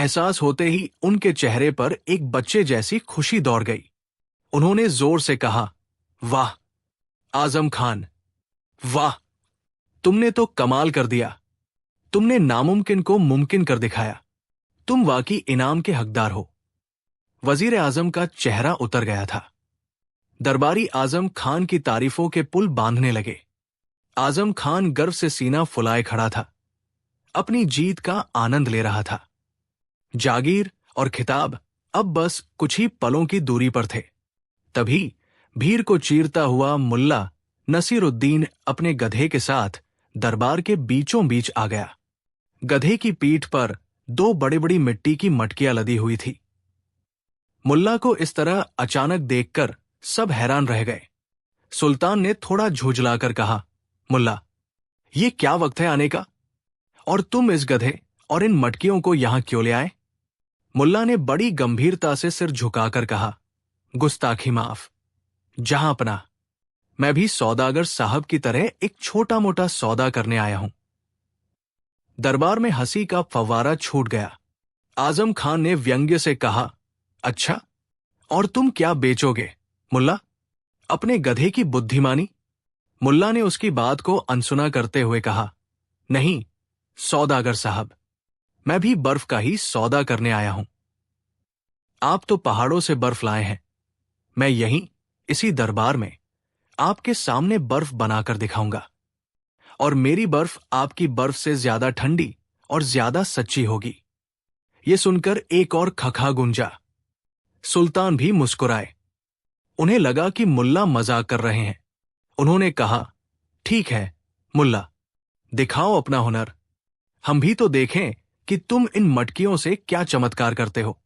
एहसास होते ही उनके चेहरे पर एक बच्चे जैसी खुशी दौड़ गई। उन्होंने जोर से कहा, वाह आजम खान, वाह, तुमने तो कमाल कर दिया। तुमने नामुमकिन को मुमकिन कर दिखाया। तुम वाकई इनाम के हकदार हो। वजीर आजम का चेहरा उतर गया था। दरबारी आजम खान की तारीफों के पुल बांधने लगे। आजम खान गर्व से सीना फुलाए खड़ा था, अपनी जीत का आनंद ले रहा था। जागीर और खिताब अब बस कुछ ही पलों की दूरी पर थे। तभी भीड़ को चीरता हुआ मुल्ला नसीरुद्दीन अपने गधे के साथ दरबार के बीचों बीच आ गया। गधे की पीठ पर 2 बड़ी बड़ी मिट्टी की मटकियां लदी हुई थी। मुल्ला को इस तरह अचानक देखकर सब हैरान रह गए। सुल्तान ने थोड़ा झुंझलाकर कहा, मुल्ला, ये क्या वक्त है आने का? और तुम इस गधे और इन मटकियों को यहां क्यों ले आए? मुल्ला ने बड़ी गंभीरता से सिर झुकाकर कहा, गुस्ताखी माफ जहां अपना, मैं भी सौदागर साहब की तरह एक छोटा मोटा सौदा करने आया हूं। दरबार में हंसी का फव्वारा छूट गया। आजम खान ने व्यंग्य से कहा, अच्छा, और तुम क्या बेचोगे मुल्ला? अपने गधे की बुद्धिमानी? मुल्ला ने उसकी बात को अनसुना करते हुए कहा, नहीं सौदागर साहब, मैं भी बर्फ का ही सौदा करने आया हूं। आप तो पहाड़ों से बर्फ लाए हैं, मैं यहीं इसी दरबार में आपके सामने बर्फ बनाकर दिखाऊंगा, और मेरी बर्फ आपकी बर्फ से ज्यादा ठंडी और ज्यादा सच्ची होगी। यह सुनकर एक और खखा गुंजा। सुल्तान भी मुस्कुराए। उन्हें लगा कि मुल्ला मजाक कर रहे हैं। उन्होंने कहा, ठीक है मुल्ला, दिखाओ अपना हुनर, हम भी तो देखें कि तुम इन मटकियों से क्या चमत्कार करते हो।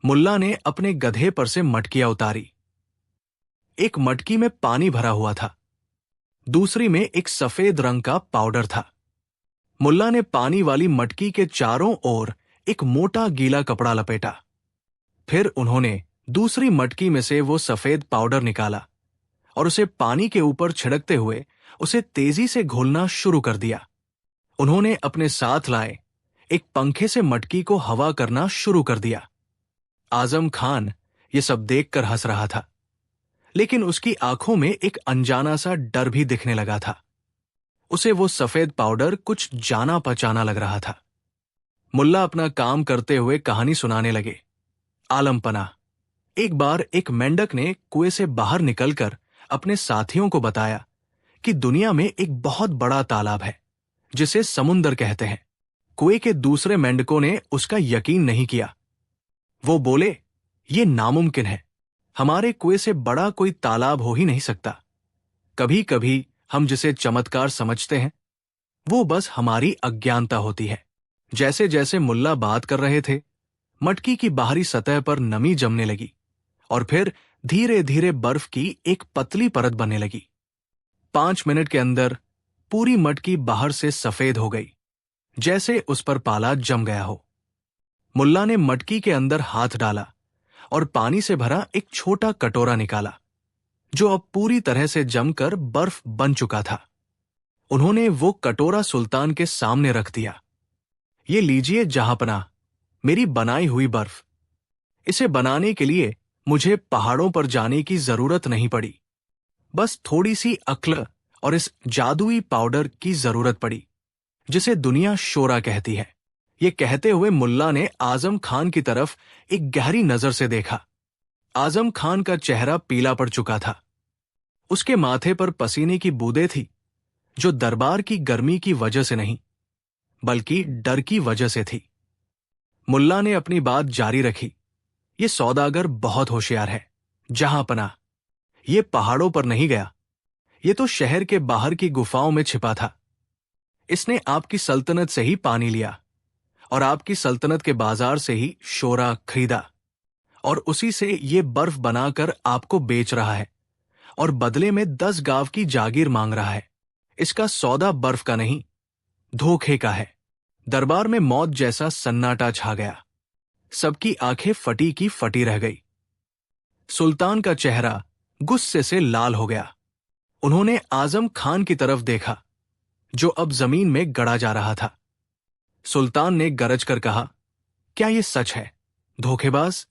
मुल्ला ने अपने गधे पर से मटकियां उतारी। एक मटकी में पानी भरा हुआ था, दूसरी में एक सफेद रंग का पाउडर था। मुल्ला ने पानी वाली मटकी के चारों ओर एक मोटा गीला कपड़ा लपेटा। फिर उन्होंने दूसरी मटकी में से वो सफेद पाउडर निकाला और उसे पानी के ऊपर छिड़कते हुए उसे तेजी से घोलना शुरू कर दिया। उन्होंने अपने साथ लाए एक पंखे से मटकी को हवा करना शुरू कर दिया। आजम खान ये सब देखकर हंस रहा था, लेकिन उसकी आंखों में एक अनजाना सा डर भी दिखने लगा था। उसे वो सफेद पाउडर कुछ जाना पहचाना लग रहा था। मुल्ला अपना काम करते हुए कहानी सुनाने लगे। आलमपना, एक बार एक मेंढक ने कुएं से बाहर निकलकर अपने साथियों को बताया कि दुनिया में एक बहुत बड़ा तालाब है जिसे समुंदर कहते हैं। कुएं के दूसरे मेंढकों ने उसका यकीन नहीं किया। वो बोले, ये नामुमकिन है, हमारे कुएं से बड़ा कोई तालाब हो ही नहीं सकता। कभी कभी हम जिसे चमत्कार समझते हैं वो बस हमारी अज्ञानता होती है। जैसे जैसे मुल्ला बात कर रहे थे, मटकी की बाहरी सतह पर नमी जमने लगी और फिर धीरे धीरे बर्फ की एक पतली परत बनने लगी। 5 मिनट के अंदर पूरी मटकी बाहर से सफेद हो गई, जैसे उस पर पाला जम गया हो। मुल्ला ने मटकी के अंदर हाथ डाला और पानी से भरा एक छोटा कटोरा निकाला, जो अब पूरी तरह से जमकर बर्फ बन चुका था। उन्होंने वो कटोरा सुल्तान के सामने रख दिया। ये लीजिए जहांपनाह, मेरी बनाई हुई बर्फ। इसे बनाने के लिए मुझे पहाड़ों पर जाने की जरूरत नहीं पड़ी, बस थोड़ी सी अक्ल और इस जादुई पाउडर की जरूरत पड़ी जिसे दुनिया शोरा कहती है। ये कहते हुए मुल्ला ने आजम खान की तरफ एक गहरी नजर से देखा। आजम खान का चेहरा पीला पड़ चुका था। उसके माथे पर पसीने की बूंदें थी, जो दरबार की गर्मी की वजह से नहीं बल्कि डर की वजह से थी। मुल्ला ने अपनी बात जारी रखी, ये सौदागर बहुत होशियार है जहांपनाह। ये पहाड़ों पर नहीं गया, ये तो शहर के बाहर की गुफाओं में छिपा था। इसने आपकी सल्तनत से ही पानी लिया और आपकी सल्तनत के बाजार से ही शोरा खरीदा और उसी से ये बर्फ बनाकर आपको बेच रहा है और बदले में 10 गांव की जागीर मांग रहा है। इसका सौदा बर्फ का नहीं, धोखे का है। दरबार में मौत जैसा सन्नाटा छा गया। सबकी आंखें फटी की फटी रह गई। सुल्तान का चेहरा गुस्से से लाल हो गया। उन्होंने आजम खान की तरफ देखा, जो अब जमीन में गड़ा जा रहा था। सुल्तान ने गरज कर कहा, क्या ये सच है, धोखेबाज?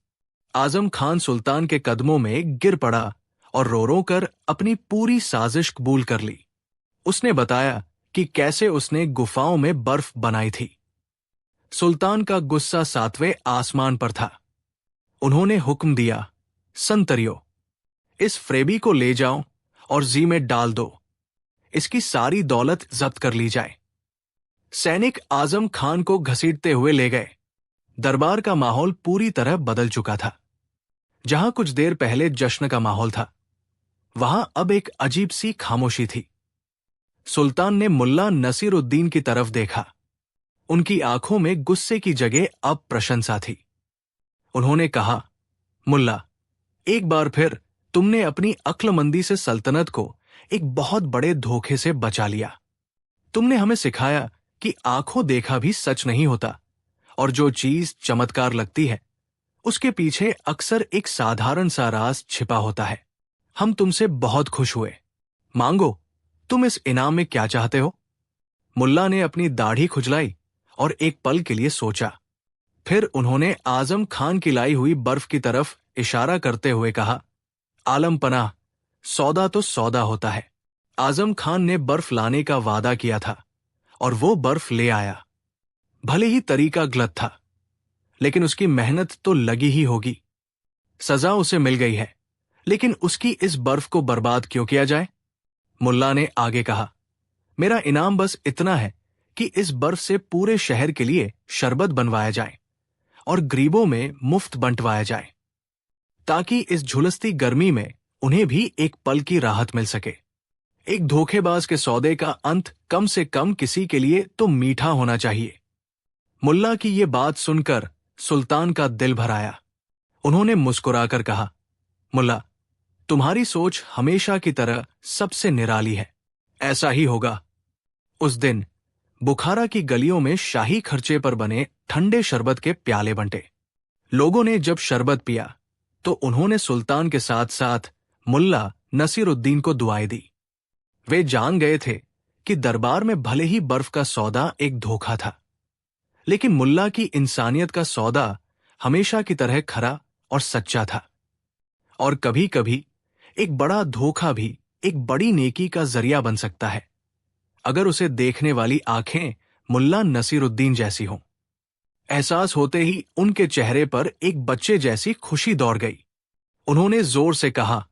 आजम खान सुल्तान के कदमों में गिर पड़ा और रो रो कर अपनी पूरी साजिश कबूल कर ली। उसने बताया कि कैसे उसने गुफाओं में बर्फ बनाई थी। सुल्तान का गुस्सा 7वें आसमान पर था। उन्होंने हुक्म दिया, संतरियो, इस फ्रेबी को ले जाओ और जी में डाल दो। इसकी सारी दौलत जब्त कर ली जाए। सैनिक आजम खान को घसीटते हुए ले गए। दरबार का माहौल पूरी तरह बदल चुका था। जहां कुछ देर पहले जश्न का माहौल था, वहां अब एक अजीब सी खामोशी थी। सुल्तान ने मुल्ला नसीरुद्दीन की तरफ देखा। उनकी आंखों में गुस्से की जगह अब प्रशंसा थी। उन्होंने कहा, मुल्ला, एक बार फिर तुमने अपनी अक्लमंदी से सल्तनत को एक बहुत बड़े धोखे से बचा लिया। तुमने हमें सिखाया कि आंखों देखा भी सच नहीं होता, और जो चीज चमत्कार लगती है उसके पीछे अक्सर एक साधारण सा राज छिपा होता है। हम तुमसे बहुत खुश हुए। मांगो, तुम इस इनाम में क्या चाहते हो? मुल्ला ने अपनी दाढ़ी खुजलाई और एक पल के लिए सोचा। फिर उन्होंने आजम खान की लाई हुई बर्फ की तरफ इशारा करते हुए कहा, आलम पनाह, सौदा तो सौदा होता है। आजम खान ने बर्फ लाने का वादा किया था और वो बर्फ ले आया। भले ही तरीका गलत था, लेकिन उसकी मेहनत तो लगी ही होगी। सजा उसे मिल गई है, लेकिन उसकी इस बर्फ को बर्बाद क्यों किया जाए? मुल्ला ने आगे कहा, मेरा इनाम बस इतना है कि इस बर्फ से पूरे शहर के लिए शरबत बनवाया जाए और गरीबों में मुफ्त बंटवाया जाए, ताकि इस झुलसती गर्मी में उन्हें भी एक पल की राहत मिल सके। एक धोखेबाज के सौदे का अंत कम से कम किसी के लिए तो मीठा होना चाहिए। मुल्ला की ये बात सुनकर सुल्तान का दिल भर आया। उन्होंने मुस्कुराकर कहा, मुल्ला, तुम्हारी सोच हमेशा की तरह सबसे निराली है। ऐसा ही होगा। उस दिन बुखारा की गलियों में शाही खर्चे पर बने ठंडे शरबत के प्याले बंटे। लोगों ने जब शरबत पिया तो उन्होंने सुल्तान के साथ साथ मुल्ला नसीरुद्दीन को दुआएं दी। वे जान गए थे कि दरबार में भले ही बर्फ का सौदा एक धोखा था, लेकिन मुल्ला की इंसानियत का सौदा हमेशा की तरह खरा और सच्चा था। और कभी कभी एक बड़ा धोखा भी एक बड़ी नेकी का जरिया बन सकता है, अगर उसे देखने वाली आंखें मुल्ला नसीरुद्दीन जैसी हों। एहसास होते ही उनके चेहरे पर एक बच्चे जैसी खुशी दौड़ गई। उन्होंने जोर से कहा,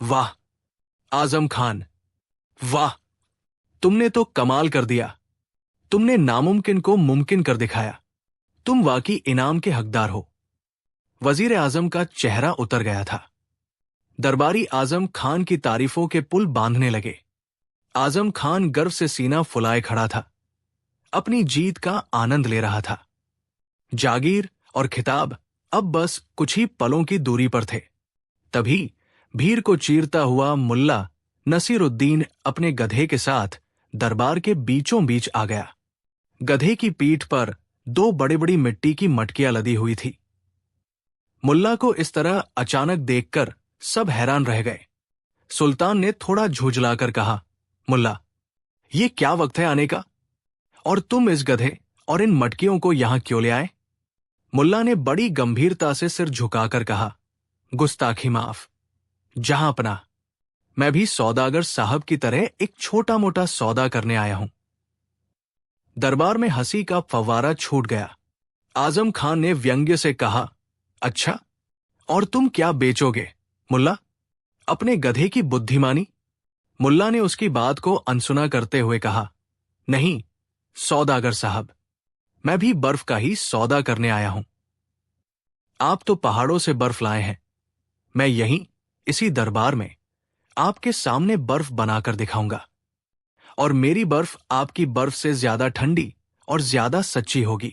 वाह आजम खान, वाह, तुमने तो कमाल कर दिया। तुमने नामुमकिन को मुमकिन कर दिखाया। तुम वाकई इनाम के हकदार हो। वजीर आजम का चेहरा उतर गया था। दरबारी आजम खान की तारीफों के पुल बांधने लगे। आजम खान गर्व से सीना फुलाए खड़ा था, अपनी जीत का आनंद ले रहा था। जागीर और खिताब अब बस कुछ ही पलों की दूरी पर थे। तभी भीड़ को चीरता हुआ मुल्ला नसीरुद्दीन अपने गधे के साथ दरबार के बीचों बीच आ गया। गधे की पीठ पर 2 बड़ी बड़ी मिट्टी की मटकियां लदी हुई थी। मुल्ला को इस तरह अचानक देखकर सब हैरान रह गए। सुल्तान ने थोड़ा झुंझलाकर कहा, मुल्ला, ये क्या वक्त है आने का? और तुम इस गधे और इन मटकियों को यहां क्यों ले आए? मुल्ला ने बड़ी गंभीरता से सिर झुकाकर कहा, गुस्ताखी माफ, जहां अपना, मैं भी सौदागर साहब की तरह एक छोटा मोटा सौदा करने आया हूं। दरबार में हंसी का फव्वारा छूट गया। आजम खान ने व्यंग्य से कहा, अच्छा, और तुम क्या बेचोगे मुल्ला? अपने गधे की बुद्धिमानी? मुल्ला ने उसकी बात को अनसुना करते हुए कहा, नहीं सौदागर साहब, मैं भी बर्फ का ही सौदा करने आया हूं। आप तो पहाड़ों से बर्फ लाए हैं, मैं यहीं इसी दरबार में आपके सामने बर्फ बनाकर दिखाऊंगा, और मेरी बर्फ आपकी बर्फ से ज्यादा ठंडी और ज्यादा सच्ची होगी।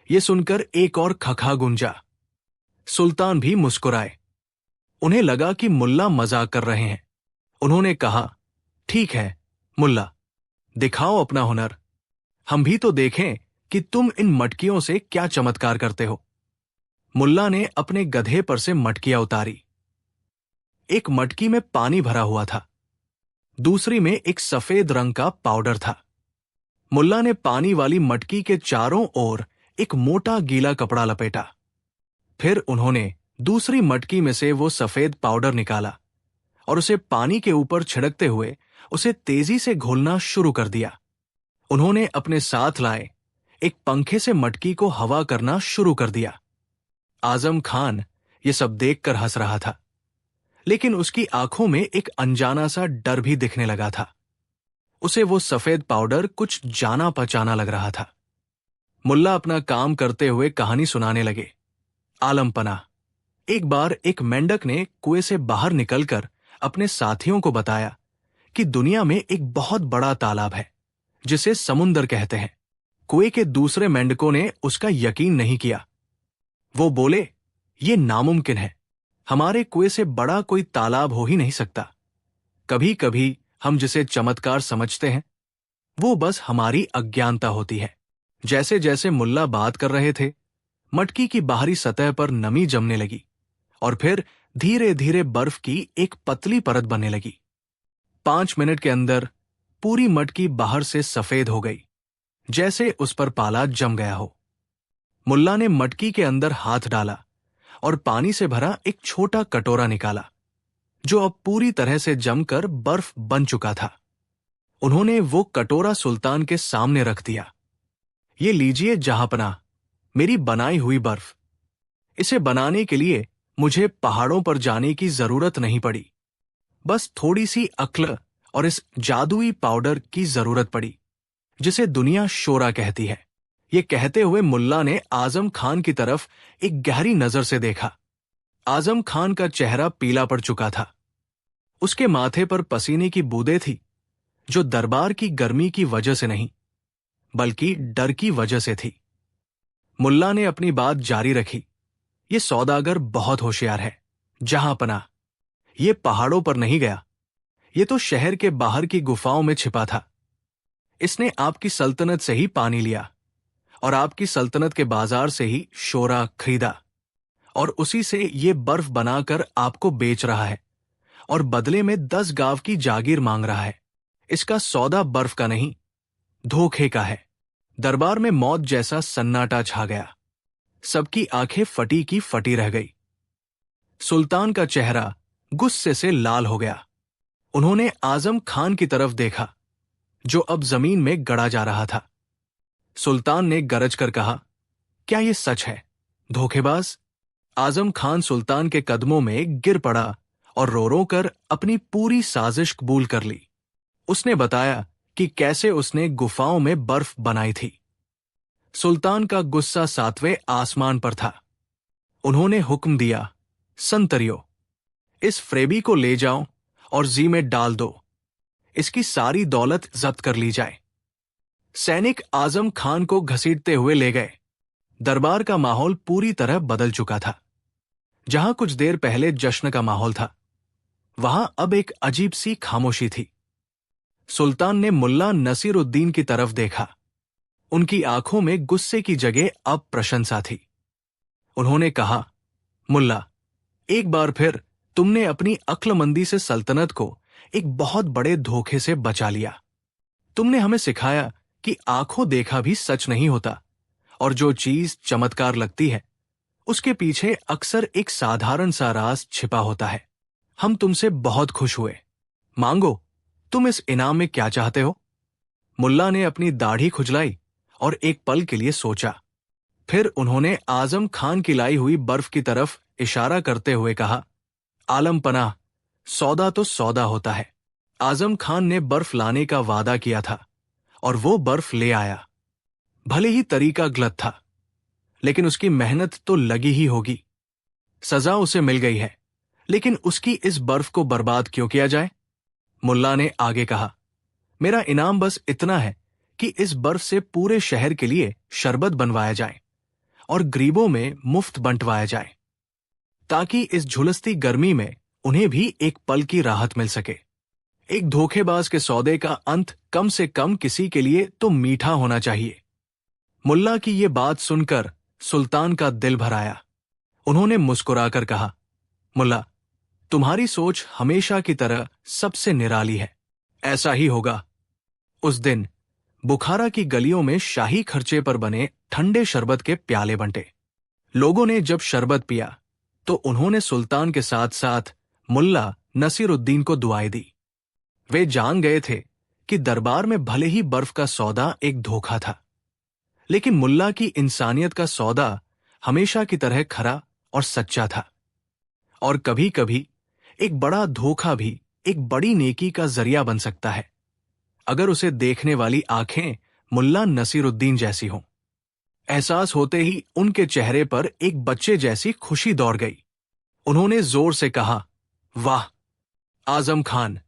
ये सुनकर एक और खखा गुंजा। सुल्तान भी मुस्कुराए। उन्हें लगा कि मुल्ला मजाक कर रहे हैं। उन्होंने कहा, ठीक है मुल्ला, दिखाओ अपना हुनर। हम भी तो देखें कि तुम इन मटकियों से क्या चमत्कार करते हो। मुल्ला ने अपने गधे पर से मटकियां उतारी। एक मटकी में पानी भरा हुआ था, दूसरी में एक सफेद रंग का पाउडर था। मुल्ला ने पानी वाली मटकी के चारों ओर एक मोटा गीला कपड़ा लपेटा। फिर उन्होंने दूसरी मटकी में से वो सफेद पाउडर निकाला और उसे पानी के ऊपर छिड़कते हुए उसे तेजी से घोलना शुरू कर दिया। उन्होंने अपने साथ लाए एक पंखे से मटकी को हवा करना शुरू कर दिया। आजम खान ये सब देखकर हंस रहा था, लेकिन उसकी आंखों में एक अनजाना सा डर भी दिखने लगा था। उसे वो सफेद पाउडर कुछ जाना पहचाना लग रहा था। मुल्ला अपना काम करते हुए कहानी सुनाने लगे। आलमपना। एक बार एक मेंढक ने कुएं से बाहर निकलकर अपने साथियों को बताया कि दुनिया में एक बहुत बड़ा तालाब है जिसे समुंदर कहते हैं। कुएं के दूसरे मेंढकों ने उसका यकीन नहीं किया। वो बोले, ये नामुमकिन है, हमारे कुएं से बड़ा कोई तालाब हो ही नहीं सकता। कभी कभी हम जिसे चमत्कार समझते हैं वो बस हमारी अज्ञानता होती है। जैसे जैसे मुल्ला बात कर रहे थे, मटकी की बाहरी सतह पर नमी जमने लगी और फिर धीरे धीरे बर्फ की एक पतली परत बनने लगी। 5 मिनट के अंदर पूरी मटकी बाहर से सफेद हो गई, जैसे उस पर पाला जम गया हो। मुल्ला ने मटकी के अंदर हाथ डाला और पानी से भरा एक छोटा कटोरा निकाला जो अब पूरी तरह से जमकर बर्फ बन चुका था। उन्होंने वो कटोरा सुल्तान के सामने रख दिया। ये लीजिए जहांपनाह, मेरी बनाई हुई बर्फ। इसे बनाने के लिए मुझे पहाड़ों पर जाने की जरूरत नहीं पड़ी, बस थोड़ी सी अक्ल और इस जादुई पाउडर की जरूरत पड़ी जिसे दुनिया शोरा कहती है। ये कहते हुए मुल्ला ने आजम खान की तरफ एक गहरी नजर से देखा। आजम खान का चेहरा पीला पड़ चुका था। उसके माथे पर पसीने की बूंदें थी, जो दरबार की गर्मी की वजह से नहीं बल्कि डर की वजह से थी। मुल्ला ने अपनी बात जारी रखी। ये सौदागर बहुत होशियार है जहांपनाह। ये पहाड़ों पर नहीं गया, ये तो शहर के बाहर की गुफाओं में छिपा था। इसने आपकी सल्तनत से ही पानी लिया और आपकी सल्तनत के बाजार से ही शोरा खरीदा और उसी से ये बर्फ बनाकर आपको बेच रहा है और बदले में 10 गांव की जागीर मांग रहा है। इसका सौदा बर्फ का नहीं, धोखे का है। दरबार में मौत जैसा सन्नाटा छा गया। सबकी आंखें फटी की फटी रह गई। सुल्तान का चेहरा गुस्से से लाल हो गया। उन्होंने आजम खान की तरफ देखा जो अब जमीन में गड़ा जा रहा था। सुल्तान ने गरज कर कहा, क्या यह सच है, धोखेबाज? आजम खान सुल्तान के कदमों में गिर पड़ा और रो रो कर अपनी पूरी साजिश कबूल कर ली। उसने बताया कि कैसे उसने गुफाओं में बर्फ बनाई थी। सुल्तान का गुस्सा 7वें आसमान पर था। उन्होंने हुक्म दिया, संतरियो, इस फ्रेबी को ले जाओ और जी में डाल दो। इसकी सारी दौलत जब्त कर ली जाए। सैनिक आजम खान को घसीटते हुए ले गए। दरबार का माहौल पूरी तरह बदल चुका था। जहां कुछ देर पहले जश्न का माहौल था, वहां अब एक अजीब सी खामोशी थी। सुल्तान ने मुल्ला नसीरुद्दीन की तरफ देखा। उनकी आंखों में गुस्से की जगह अब प्रशंसा थी। उन्होंने कहा, मुल्ला, एक बार फिर तुमने अपनी अक्लमंदी से सल्तनत को एक बहुत बड़े धोखे से बचा लिया। तुमने हमें सिखाया कि आंखों देखा भी सच नहीं होता और जो चीज चमत्कार लगती है उसके पीछे अक्सर एक साधारण सा राज छिपा होता है। हम तुमसे बहुत खुश हुए। मांगो, तुम इस इनाम में क्या चाहते हो? मुल्ला ने अपनी दाढ़ी खुजलाई और एक पल के लिए सोचा। फिर उन्होंने आजम खान की लाई हुई बर्फ की तरफ इशारा करते हुए कहा, आलमपनाह, सौदा तो सौदा होता है। आजम खान ने बर्फ लाने का वादा किया था और वो बर्फ ले आया। भले ही तरीका गलत था, लेकिन उसकी मेहनत तो लगी ही होगी। सजा उसे मिल गई है, लेकिन उसकी इस बर्फ को बर्बाद क्यों किया जाए? मुल्ला ने आगे कहा, मेरा इनाम बस इतना है कि इस बर्फ से पूरे शहर के लिए शरबत बनवाया जाए और गरीबों में मुफ्त बंटवाया जाए, ताकि इस झुलसती गर्मी में उन्हें भी एक पल की राहत मिल सके। एक धोखेबाज के सौदे का अंत कम से कम किसी के लिए तो मीठा होना चाहिए। मुल्ला की ये बात सुनकर सुल्तान का दिल भर आया। उन्होंने मुस्कुराकर कहा, मुल्ला, तुम्हारी सोच हमेशा की तरह सबसे निराली है। ऐसा ही होगा। उस दिन बुखारा की गलियों में शाही खर्चे पर बने ठंडे शरबत के प्याले बंटे। लोगों ने जब शरबत पिया तो उन्होंने सुल्तान के साथ साथ मुल्ला नसीरुद्दीन को दुआएं दी। वे जान गए थे कि दरबार में भले ही बर्फ का सौदा एक धोखा था, लेकिन मुल्ला की इंसानियत का सौदा हमेशा की तरह खरा और सच्चा था। और कभी कभी एक बड़ा धोखा भी एक बड़ी नेकी का जरिया बन सकता है, अगर उसे देखने वाली आंखें मुल्ला नसीरुद्दीन जैसी हों। एहसास होते ही उनके चेहरे पर एक बच्चे जैसी खुशी दौड़ गई। उन्होंने जोर से कहा, वाह आजम खान,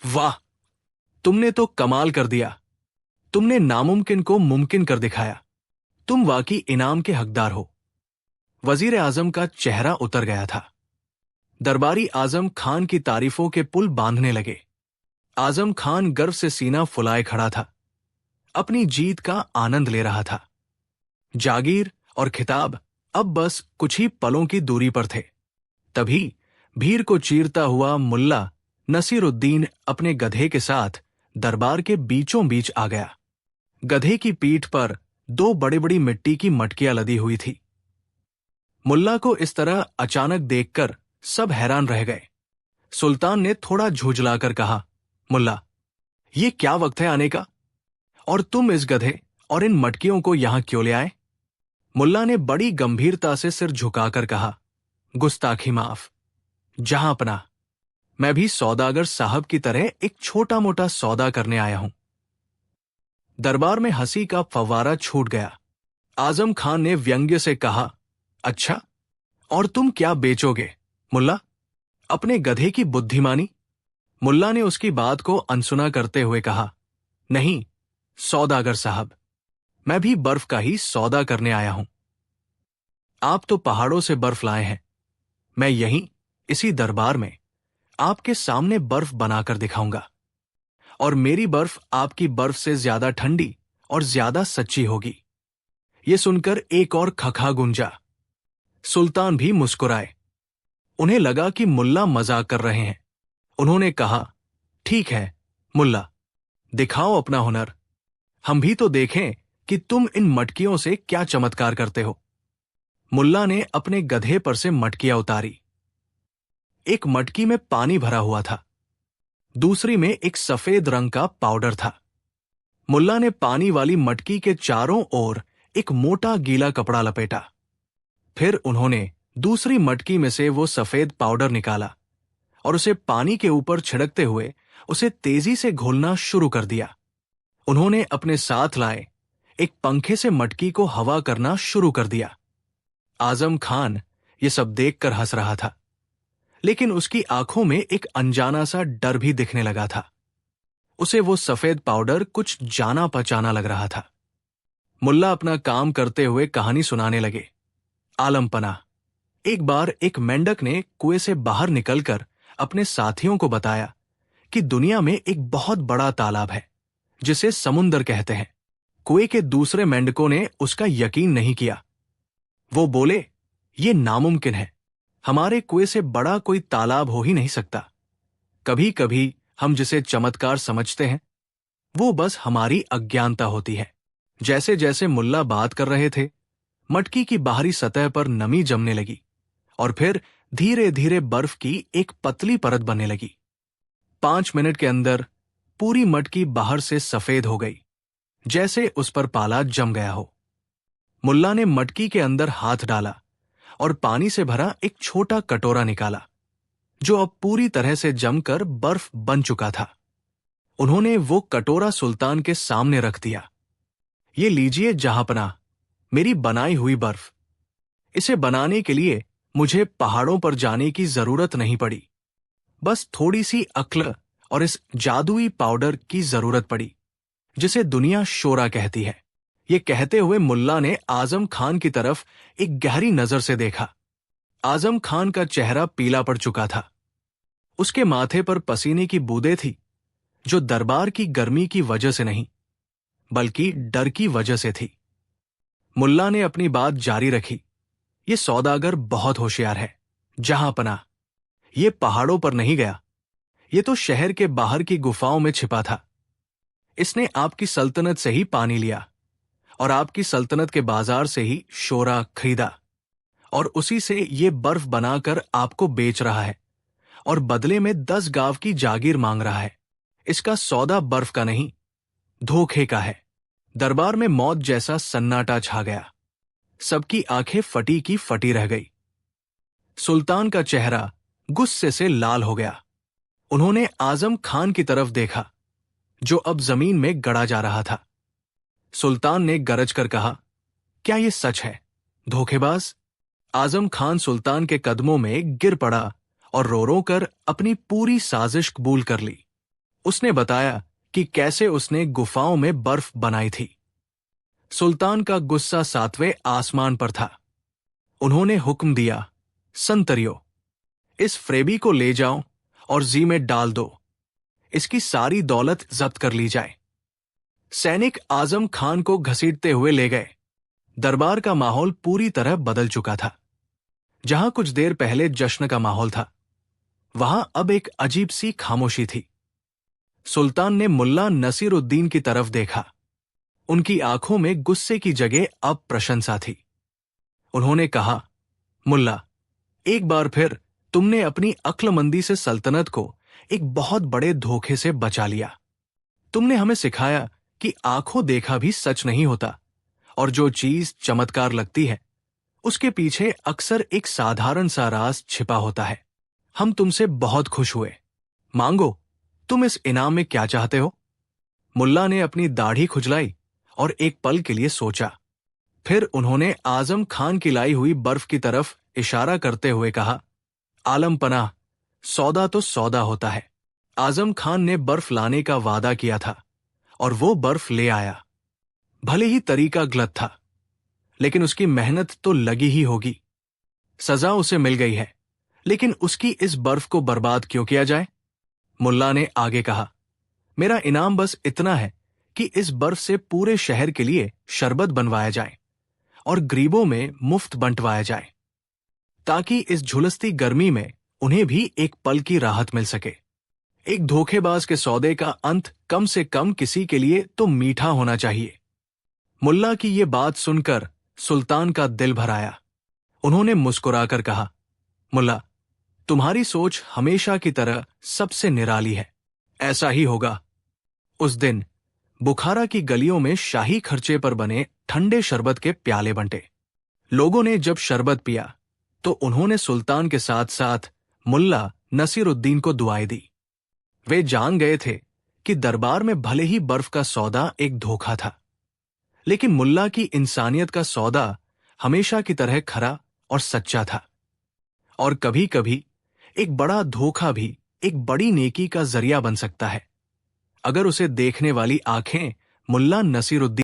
वाह, तुमने तो कमाल कर दिया। तुमने नामुमकिन को मुमकिन कर दिखाया। तुम वाकई इनाम के हकदार हो। वजीर आजम का चेहरा उतर गया था। दरबारी आजम खान की तारीफों के पुल बांधने लगे। आजम खान गर्व से सीना फुलाए खड़ा था, अपनी जीत का आनंद ले रहा था। जागीर और खिताब अब बस कुछ ही पलों की दूरी पर थे। तभी भीड़ को चीरता हुआ मुल्ला नसीरुद्दीन अपने गधे के साथ दरबार के बीचों बीच आ गया। गधे की पीठ पर 2 बड़ी बड़ी मिट्टी की मटकियां लदी हुई थी। मुल्ला को इस तरह अचानक देखकर सब हैरान रह गए। सुल्तान ने थोड़ा झुंझलाकर कहा, मुल्ला, ये क्या वक्त है आने का? और तुम इस गधे और इन मटकियों को यहां क्यों ले आए? मुल्ला ने बड़ी गंभीरता से सिर झुकाकर कहा, गुस्ताखी माफ जहांपना, मैं भी सौदागर साहब की तरह एक छोटा मोटा सौदा करने आया हूं। दरबार में हंसी का फव्वारा छूट गया। आजम खान ने व्यंग्य से कहा, अच्छा, और तुम क्या बेचोगे मुल्ला? अपने गधे की बुद्धिमानी? मुल्ला ने उसकी बात को अनसुना करते हुए कहा, नहीं सौदागर साहब, मैं भी बर्फ का ही सौदा करने आया हूं। आप तो पहाड़ों से बर्फ लाए हैं, मैं यहीं इसी दरबार में आपके सामने बर्फ बनाकर दिखाऊंगा, और मेरी बर्फ आपकी बर्फ से ज्यादा ठंडी और ज्यादा सच्ची होगी। यह सुनकर एक और खखा गुंजा। सुल्तान भी मुस्कुराए। उन्हें लगा कि मुल्ला मजाक कर रहे हैं। उन्होंने कहा, ठीक है मुल्ला, दिखाओ अपना हुनर। हम भी तो देखें कि तुम इन मटकियों से क्या चमत्कार करते हो। मुल्ला ने अपने गधे पर से मटकियां उतारी। एक मटकी में पानी भरा हुआ था, दूसरी में एक सफेद रंग का पाउडर था। मुल्ला ने पानी वाली मटकी के चारों ओर एक मोटा गीला कपड़ा लपेटा। फिर उन्होंने दूसरी मटकी में से वो सफेद पाउडर निकाला और उसे पानी के ऊपर छिड़कते हुए उसे तेजी से घोलना शुरू कर दिया। उन्होंने अपने साथ लाए एक पंखे से मटकी को हवा करना शुरू कर दिया। आजम खान ये सब देखकर हंस रहा था, लेकिन उसकी आंखों में एक अनजाना सा डर भी दिखने लगा था। उसे वो सफेद पाउडर कुछ जाना पहचाना लग रहा था। मुल्ला अपना काम करते हुए कहानी सुनाने लगे। आलमपना, एक बार एक मेंढक ने कुएं से बाहर निकलकर अपने साथियों को बताया कि दुनिया में एक बहुत बड़ा तालाब है जिसे समुंदर कहते हैं। कुएं के दूसरे मेंढकों ने उसका यकीन नहीं किया। वो बोले, ये नामुमकिन है, हमारे कुएं से बड़ा कोई तालाब हो ही नहीं सकता। कभी कभी हम जिसे चमत्कार समझते हैं वो बस हमारी अज्ञानता होती है। जैसे जैसे मुल्ला बात कर रहे थे, मटकी की बाहरी सतह पर नमी जमने लगी और फिर धीरे धीरे बर्फ की एक पतली परत बनने लगी। 5 मिनट के अंदर पूरी मटकी बाहर से सफेद हो गई, जैसे उस पर पाला जम गया हो। मुल्ला ने मटकी के अंदर हाथ डाला और पानी से भरा एक छोटा कटोरा निकाला, जो अब पूरी तरह से जमकर बर्फ बन चुका था। उन्होंने वो कटोरा सुल्तान के सामने रख दिया। ये लीजिए जहांपना, मेरी बनाई हुई बर्फ। इसे बनाने के लिए मुझे पहाड़ों पर जाने की जरूरत नहीं पड़ी, बस थोड़ी सी अक्ल और इस जादुई पाउडर की जरूरत पड़ी जिसे दुनिया शोरा कहती है। ये कहते हुए मुल्ला ने आजम खान की तरफ एक गहरी नजर से देखा। आजम खान का चेहरा पीला पड़ चुका था। उसके माथे पर पसीने की बूंदें थी, जो दरबार की गर्मी की वजह से नहीं बल्कि डर की वजह से थी। मुल्ला ने अपनी बात जारी रखी, ये सौदागर बहुत होशियार है जहांपना। ये पहाड़ों पर नहीं गया, ये तो शहर के बाहर की गुफाओं में छिपा था। इसने आपकी सल्तनत से ही पानी लिया और आपकी सल्तनत के बाजार से ही शोरा खरीदा और उसी से ये बर्फ बनाकर आपको बेच रहा है और बदले में 10 गांव की जागीर मांग रहा है। इसका सौदा बर्फ का नहीं, धोखे का है। दरबार में मौत जैसा सन्नाटा छा गया। सबकी आंखें फटी की फटी रह गई। सुल्तान का चेहरा गुस्से से लाल हो गया। उन्होंने आजम खान की तरफ देखा, जो अब जमीन में गड़ा जा रहा था। सुल्तान ने गरज कर कहा, क्या यह सच है, धोखेबाज? आजम खान सुल्तान के कदमों में गिर पड़ा और रो रो कर अपनी पूरी साजिश कबूल कर ली। उसने बताया कि कैसे उसने गुफाओं में बर्फ बनाई थी। सुल्तान का गुस्सा 7वें आसमान पर था। उन्होंने हुक्म दिया, संतरियो, इस फ्रेबी को ले जाओ और जी में डाल दो। इसकी सारी दौलत जब्त कर ली जाए। सैनिक आजम खान को घसीटते हुए ले गए। दरबार का माहौल पूरी तरह बदल चुका था। जहां कुछ देर पहले जश्न का माहौल था, वहां अब एक अजीब सी खामोशी थी। सुल्तान ने मुल्ला नसीरुद्दीन की तरफ देखा। उनकी आंखों में गुस्से की जगह अब प्रशंसा थी। उन्होंने कहा, मुल्ला, एक बार फिर तुमने अपनी अक्लमंदी से सल्तनत को एक बहुत बड़े धोखे से बचा लिया। तुमने हमें सिखाया कि आंखों देखा भी सच नहीं होता और जो चीज चमत्कार लगती है उसके पीछे अक्सर एक साधारण सा राज छिपा होता है। हम तुमसे बहुत खुश हुए। मांगो, तुम इस इनाम में क्या चाहते हो? मुल्ला ने अपनी दाढ़ी खुजलाई और एक पल के लिए सोचा। फिर उन्होंने आजम खान की लाई हुई बर्फ की तरफ इशारा करते हुए कहा, आलम पनाह, सौदा तो सौदा होता है। आजम खान ने बर्फ लाने का वादा किया था और वो बर्फ ले आया। भले ही तरीका गलत था, लेकिन उसकी मेहनत तो लगी ही होगी। सजा उसे मिल गई है, लेकिन उसकी इस बर्फ को बर्बाद क्यों किया जाए? मुल्ला ने आगे कहा, मेरा इनाम बस इतना है कि इस बर्फ से पूरे शहर के लिए शरबत बनवाया जाए और गरीबों में मुफ्त बंटवाया जाए, ताकि इस झुलसती गर्मी में उन्हें भी एक पल की राहत मिल सके। एक धोखेबाज के सौदे का अंत कम से कम किसी के लिए तो मीठा होना चाहिए। मुल्ला की ये बात सुनकर सुल्तान का दिल भर आया। उन्होंने मुस्कुराकर कहा, मुल्ला, तुम्हारी सोच हमेशा की तरह सबसे निराली है। ऐसा ही होगा। उस दिन बुखारा की गलियों में शाही खर्चे पर बने ठंडे शरबत के प्याले बंटे। लोगों ने जब शरबत पिया तो उन्होंने सुल्तान के साथ साथ मुल्ला नसीरुद्दीन को दुआएं दी। वे जान गए थे कि दरबार में भले ही बर्फ का सौदा एक धोखा था, लेकिन मुल्ला की इंसानियत का सौदा हमेशा की तरह खरा और सच्चा था। और कभी कभी एक बड़ा धोखा भी एक बड़ी नेकी का जरिया बन सकता है, अगर उसे देखने वाली आंखें मुल्ला नसीरुद्दीन